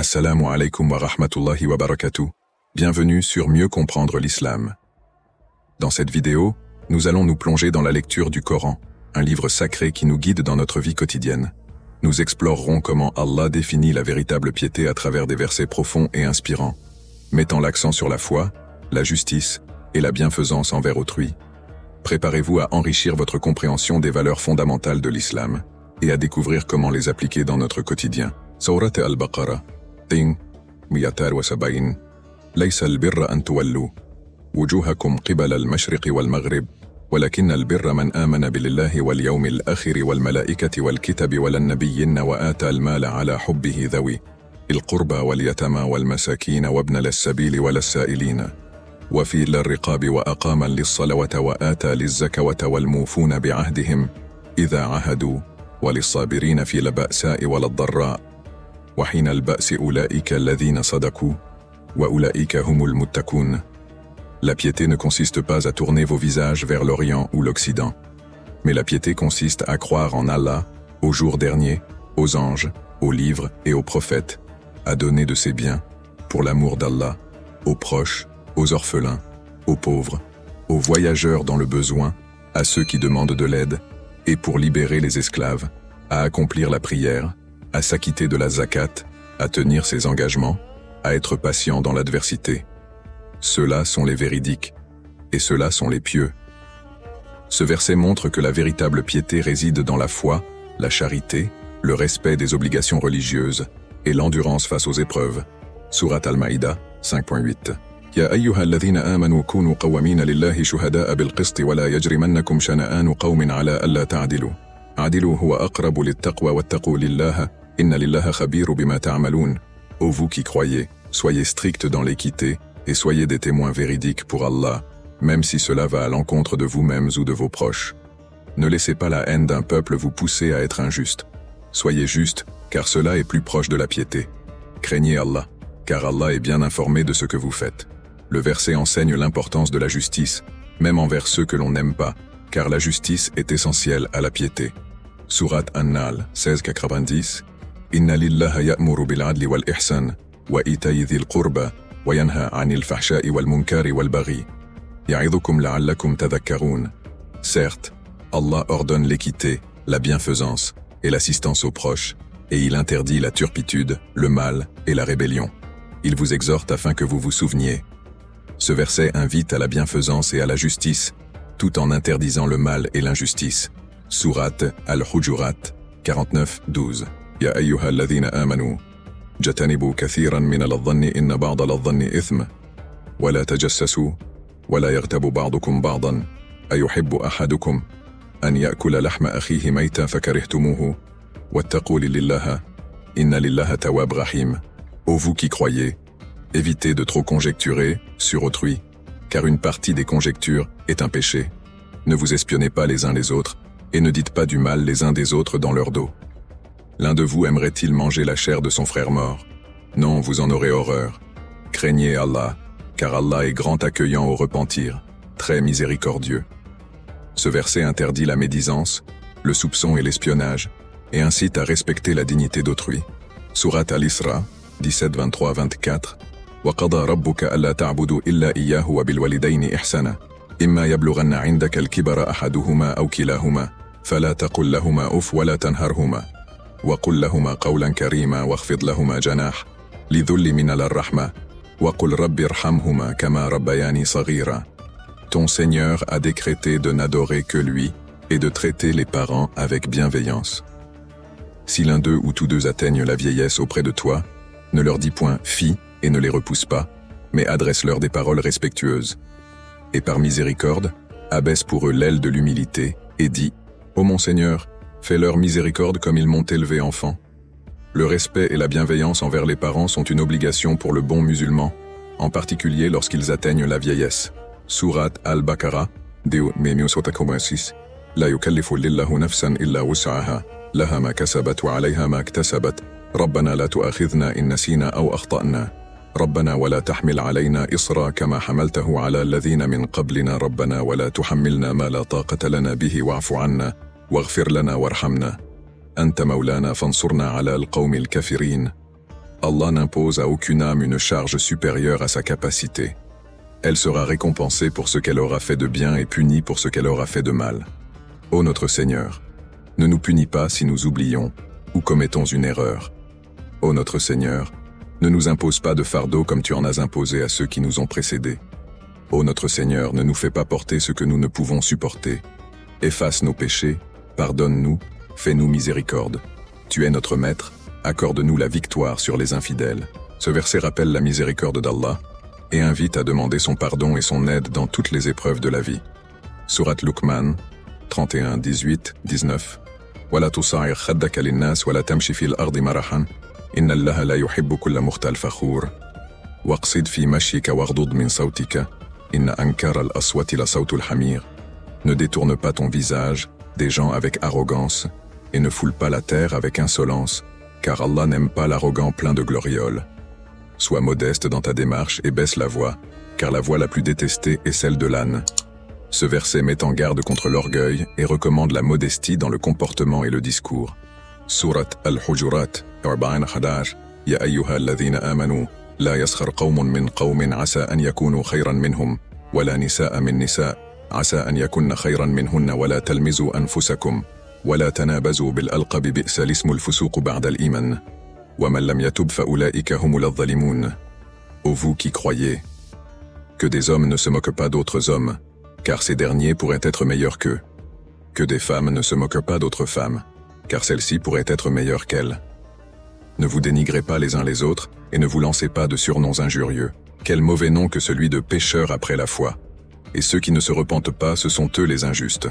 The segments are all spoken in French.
Assalamu alaikum wa rahmatullahi wa barakatuh. Bienvenue sur Mieux comprendre l'islam. Dans cette vidéo, nous allons nous plonger dans la lecture du Coran, un livre sacré qui nous guide dans notre vie quotidienne. Nous explorerons comment Allah définit la véritable piété à travers des versets profonds et inspirants, mettant l'accent sur la foi, la justice et la bienfaisance envers autrui. Préparez-vous à enrichir votre compréhension des valeurs fondamentales de l'islam et à découvrir comment les appliquer dans notre quotidien. Sourate al-Baqarah 270 ليس البر أن تولوا وجوهكم قبل المشرق والمغرب ولكن البر من آمن بالله واليوم الآخر والملائكة والكتاب والنبيين وآتى المال على حبه ذوي القربى واليتامى والمساكين وابن السبيل والسائلين وفي الرقاب وأقام للصلاة وآتى للزكاة والموفون بعهدهم إذا عهدوا وللصابرين في البأساء والضراء وحين البأس أولئك الذين صدقوا وأولئك هم المتقون. La piété ne consiste pas à tourner vos visages vers l'Orient ou l'Occident, mais la piété consiste à croire en Allah, au jour dernier, aux anges, aux livres et aux prophètes, à donner de ses biens, pour l'amour d'Allah, aux proches, aux orphelins, aux pauvres, aux voyageurs dans le besoin, à ceux qui demandent de l'aide, et pour libérer les esclaves, à accomplir la prière, à s'acquitter de la zakat, à tenir ses engagements, à être patient dans l'adversité. Ceux-là sont les véridiques, et ceux-là sont les pieux. Ce verset montre que la véritable piété réside dans la foi, la charité, le respect des obligations religieuses et l'endurance face aux épreuves. Sourate Al-Maïda 5.8. يا أيها الذين آمنوا كونوا قوامين لله شهداء بالقسط ولا يجرمنكم شنآن قوم على ألا تعدلوا عدلوا هو أقرب للتقوى واتقوا لله إن لله خبير بما تعملون. Ô vous qui croyez, soyez stricts dans l'équité et soyez des témoins véridiques pour Allah, même si cela va à l'encontre de vous-mêmes ou de vos proches. Ne laissez pas la haine d'un peuple vous pousser à être injuste. Soyez justes, car cela est plus proche de la piété. Craignez Allah, car Allah est bien informé de ce que vous faites. Le verset enseigne l'importance de la justice, même envers ceux que l'on n'aime pas, car la justice est essentielle à la piété. Sourate An-Nahl 16:90 Inna lillaha ya'muru bil 'adli wal ihsan wa ita'i dhil qurba wa yanha 'anil fahsha'i wal munkari wal baghi ya'idhukum la'allakum tadhakkarun. Certes, Allah ordonne l'équité, la bienfaisance et l'assistance aux proches, et il interdit la turpitude, le mal et la rébellion. Il vous exhorte afin que vous vous souveniez. Ce verset invite à la bienfaisance et à la justice, tout en interdisant le mal et l'injustice. Sourate Al-Hujurat 49:12. يا أيها الذين آمنوا اجتنبوا كثيرا من الظن إن بعض الظن إثم ولا تجسسوا ولا يغتب بعضكم بعضا أيحب أحدكم أن يأكل لحم أخيه ميتا فكرهتموه واتقوا لله إن لله تواب رحيم. Ô vous qui croyez, évitez de trop conjecturer sur autrui, car une partie des conjectures est un péché. Ne vous espionnez pas les uns les autres et ne dites pas du mal les uns des autres dans leur dos. L'un de vous aimerait-il manger la chair de son frère mort? Non, vous en aurez horreur. Craignez Allah, car Allah est grand accueillant au repentir, très miséricordieux. Ce verset interdit la médisance, le soupçon et l'espionnage, et incite à respecter la dignité d'autrui. Sourate Al-Isra 17:23-24 وَقَضَى رَبُّكَ أَلَّا تَعْبُدُوا إِلَّا إِيَّاهُ وَبِالْوَالِدَيْنِ إِحْسَانًا إِمَّا يَبْلُغَنَّ عِندَكَ الْكِبَرَ أَحَدُهُمَا أَوْ كِلَاهُمَا فَلَا تَقُل لَّهُمَا أُفٍّ وَلَا تَنْهَرْهُمَا وقل لهما قولا كريما واخفض لهما جناح لذل من الرحمة وقل رب ارحمهما كما ربياني صغيرا. Ton Seigneur a décrété de n'adorer que lui et de traiter les parents avec bienveillance. Si l'un d'eux ou tous deux atteignent la vieillesse auprès de toi, ne leur dis point « fi » et ne les repousse pas, mais adresse-leur des paroles respectueuses. Et par miséricorde, abaisse pour eux l'aile de l'humilité et dis « Ô mon Seigneur, fais-leur miséricorde comme ils m'ont élevé enfant. » Le respect et la bienveillance envers les parents sont une obligation pour le bon musulman, en particulier lorsqu'ils atteignent la vieillesse. Sourate Al-Baqarah 2:6 لا يكلف الله نفسا إلا وسعها لها ما كسبت وعليها ما اكتسبت ربنا لا تؤاخذنا إن نسينا أو أخطأنا ربنا ولا تحمل علينا إصرا كما حملته على الذين من قبلنا ربنا ولا تحملنا ما لا طاقة لنا به واعف عنا واغفر لنا وارحمنا أنت مولانا فانصرنا على القوم الكافرين. Allah n'impose à aucune âme une charge supérieure à sa capacité. Elle sera récompensée pour ce qu'elle aura fait de bien et punie pour ce qu'elle aura fait de mal. Ô notre Seigneur, ne nous punis pas si nous oublions ou commettons une erreur. Ô notre Seigneur, ne nous impose pas de fardeau comme tu en as imposé à ceux qui nous ont précédés. Ô notre Seigneur, ne nous fais pas porter ce que nous ne pouvons supporter. Efface nos péchés, pardonne-nous, fais-nous miséricorde. Tu es notre Maître, accorde-nous la victoire sur les infidèles. Ce verset rappelle la miséricorde d'Allah et invite à demander son pardon et son aide dans toutes les épreuves de la vie. Surat Luqman, 31, 18, 19. ولا تصعر خدك للناس ولا تمشي في الأرض مرحا إن الله لا يحب كل مختال فخور واقصد في مشيك واغضض من صوتك إن أنكر الأصوات لصوت الحمير. Ne détourne pas ton visage des gens avec arrogance et ne foule pas la terre avec insolence, car Allah n'aime pas l'arrogant plein de glorioles. Sois modeste dans ta démarche et baisse la voix, car la voix la plus détestée est celle de l'âne. Ce verset met en garde contre l'orgueil et recommande la modestie dans le comportement et le discours. Surat Al-Hujurat, 40-11. Ya ayyuha alladhina amanu, la yaskhar qawmun min qawmin asa an yakunu khayran minhum, wala nisa'a min nisa' asa an yakunna khayran minhunna wala talmizu anfusakum, wala tanabazu bil alqab bi'sa l'ismu al-fusuq ba'da al-iman, wa man lam yatub fa ulaika humul adh-dhalimun. Ô vous qui croyez, que des hommes ne se moquent pas d'autres hommes, car ces derniers pourraient être meilleurs qu'eux. Que des femmes ne se moquent pas d'autres femmes, car celles-ci pourraient être meilleures qu'elles. Ne vous dénigrez pas les uns les autres, et ne vous lancez pas de surnoms injurieux. Quel mauvais nom que celui de pécheurs après la foi. Et ceux qui ne se repentent pas, ce sont eux les injustes.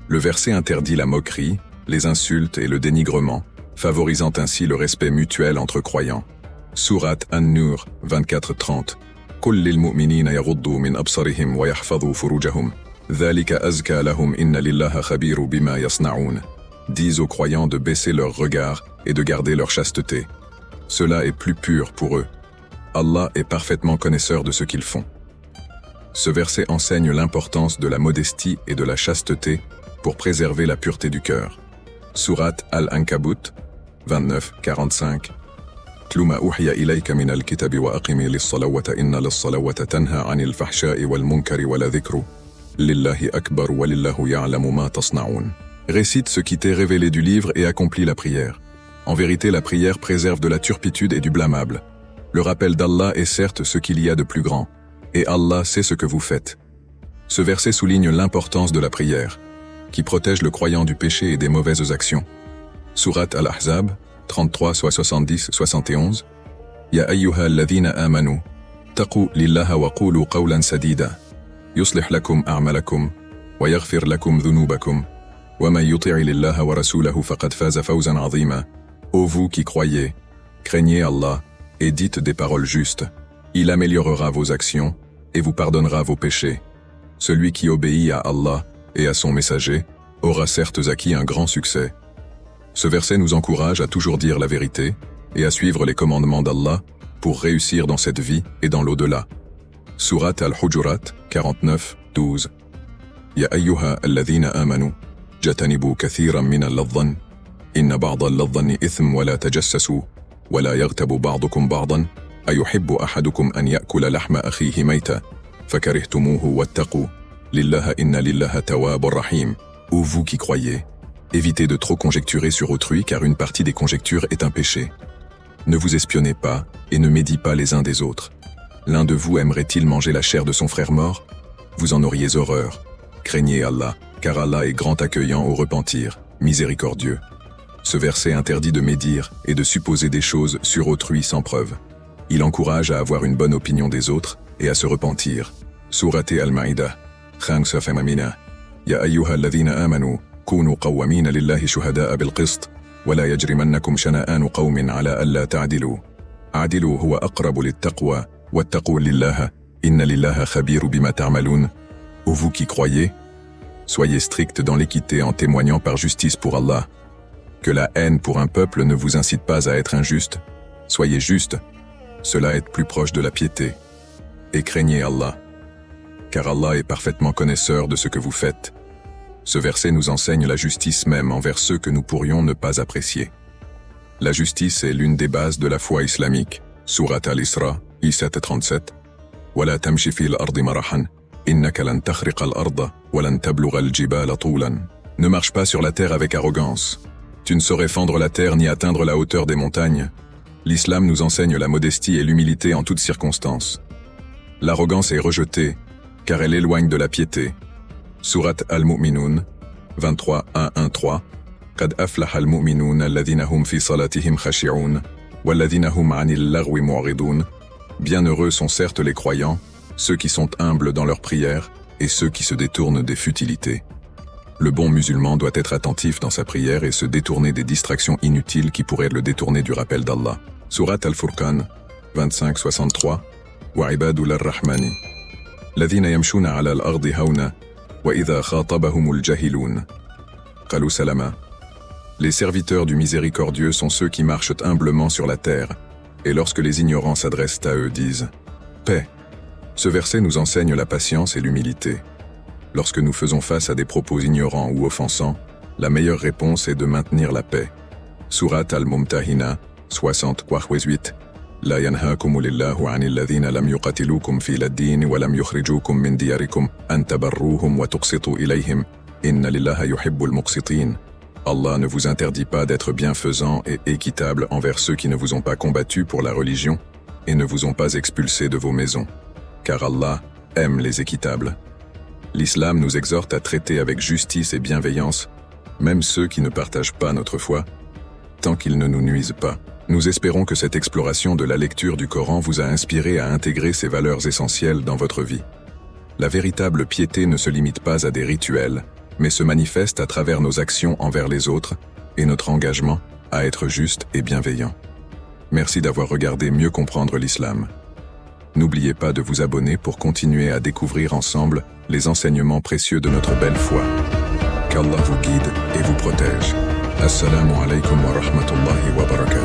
Le verset interdit la moquerie, les insultes et le dénigrement, favorisant ainsi le respect mutuel entre croyants. Surat An-Nur, 24-30. قل للمؤمنين يغضوا من أبصارهم ويحفظوا فروجهم ذلك أزكى لهم إن لله خبير بما يصنعون. Dis aux croyants de baisser leur regard et de garder leur chasteté. Cela est plus pur pour eux. Allah est parfaitement connaisseur de ce qu'ils font. Ce verset enseigne l'importance de la modestie et de la chasteté pour préserver la pureté du cœur. Surat Al-Ankabut, 29-45. اتل ما أوحي إليك من الكتاب وأقم للصلاة إن للصلاة تنهى عن الفحشاء والمنكر ولذكر لله أكبر ولله يعلم ما تصنعون. Récite ce qui t'est révélé du livre et accomplis la prière. En vérité, la prière préserve de la turpitude et du blâmable. Le rappel d'Allah est certes ce qu'il y a de plus grand, et Allah sait ce que vous faites. Ce verset souligne l'importance de la prière, qui protège le croyant du péché et des mauvaises actions. Surat Al-Ahzab, 33, soit 70, 71. Ya ayyuha alladhina amanu, taqu lillaha wa qulu qawlan sadida, yuslih lakum a'malakum, wa yaghfir lakum dhunubakum, wa man yuti'i lillaha wa rasulahu faqad faza fawzan 'azima. Ô vous qui croyez, craignez Allah et dites des paroles justes. Il améliorera vos actions et vous pardonnera vos péchés. Celui qui obéit à Allah et à son messager aura certes acquis un grand succès. Ce verset nous encourage à toujours dire la vérité et à suivre les commandements d'Allah pour réussir dans cette vie et dans l'au-delà. Surat Al-Hujurat, 49-12. Ya ayyuha alladhina amanu, jatanibu kathiran min al-ladhan, inna ba'da al-ladhani ithm wa la tajassasu, wa la yaghtabu ba'dukum ba'dan, ayuhibbu ahadukum an ya'kula lahma akhihi mayta, fakarihtumuhu wattaqu, lillaha inna lillaha tawwabur rahim. Ô vous qui croyez, évitez de trop conjecturer sur autrui car une partie des conjectures est un péché. Ne vous espionnez pas et ne médis pas les uns des autres. L'un de vous aimerait-il manger la chair de son frère mort? Vous en auriez horreur. Craignez Allah, car Allah est grand accueillant au repentir, miséricordieux. Ce verset interdit de médire et de supposer des choses sur autrui sans preuve. Il encourage à avoir une bonne opinion des autres et à se repentir. Surat Al-Ma'idah, 5-5. Ya ayyuha alladhina amanu, كونوا قوامين لله شهداء بالقسط ولا يجرمنكم شنآن قوم على ألا تعدلوا عدلوا هو أقرب للتقوى واتقوا لله إن لله خبير بما تعملون. Ô vous qui croyez, soyez stricts dans l'équité en témoignant par justice pour Allah. Que la haine pour un peuple ne vous incite pas à être injuste. Soyez justes, cela est plus proche de la piété. Et craignez Allah, car Allah est parfaitement connaisseur de ce que vous faites. Ce verset nous enseigne la justice même envers ceux que nous pourrions ne pas apprécier. La justice est l'une des bases de la foi islamique. Sourate Al-Isra, I7 37. وَلَا تَمْشِ فِي الْأَرْضِ مَرَحًا إِنَّكَ لَنْ تَخْرِقَ الْأَرْضَ وَلَنْ تَبْلُغَ الْجِبَالَ طُولًا. Ne marche pas sur la terre avec arrogance. Tu ne saurais fendre la terre ni atteindre la hauteur des montagnes. L'islam nous enseigne la modestie et l'humilité en toutes circonstances. L'arrogance est rejetée, car elle éloigne de la piété. Sourate Al-Mu'minun, 23-1-1-3. قد أفلح المؤمنون الذين هم في صلاتهم خاشعون والذين هم عن اللغو معرضون. Bienheureux sont certes les croyants, ceux qui sont humbles dans leurs prières et ceux qui se détournent des futilités. Le bon musulman doit être attentif dans sa prière et se détourner des distractions inutiles qui pourraient le détourner du rappel d'Allah. Sourate Al-Furqan, 25-63. وعباد الرحمن الذين يمشون على الأرض هونا وإذا خاطبهم الجاهلون قالوا سلاما. Les serviteurs du miséricordieux sont ceux qui marchent humblement sur la terre, et lorsque les ignorants s'adressent à eux, disent « Paix ». Ce verset nous enseigne la patience et l'humilité. Lorsque nous faisons face à des propos ignorants ou offensants, la meilleure réponse est de maintenir la paix. Sourate Al-Mumtahina, 60-8. لا ينهاكم الله عن الذين لم يقاتلوكم في الدين ولم يخرجوكم من دياركم أن تبروهم وتقسطوا إليهم إن لله يحب المقسطين. Allah ne vous interdit pas d'être bienfaisant et équitable envers ceux qui ne vous ont pas combattu pour la religion et ne vous ont pas expulsé de vos maisons, car Allah aime les équitables. L'islam nous exhorte à traiter avec justice et bienveillance, même ceux qui ne partagent pas notre foi, tant qu'ils ne nous nuisent pas. Nous espérons que cette exploration de la lecture du Coran vous a inspiré à intégrer ces valeurs essentielles dans votre vie. La véritable piété ne se limite pas à des rituels, mais se manifeste à travers nos actions envers les autres et notre engagement à être juste et bienveillant. Merci d'avoir regardé Mieux comprendre l'islam. N'oubliez pas de vous abonner pour continuer à découvrir ensemble les enseignements précieux de notre belle foi. Qu'Allah vous guide et vous protège. Assalamu alaikum wa rahmatullahi wa barakatuh.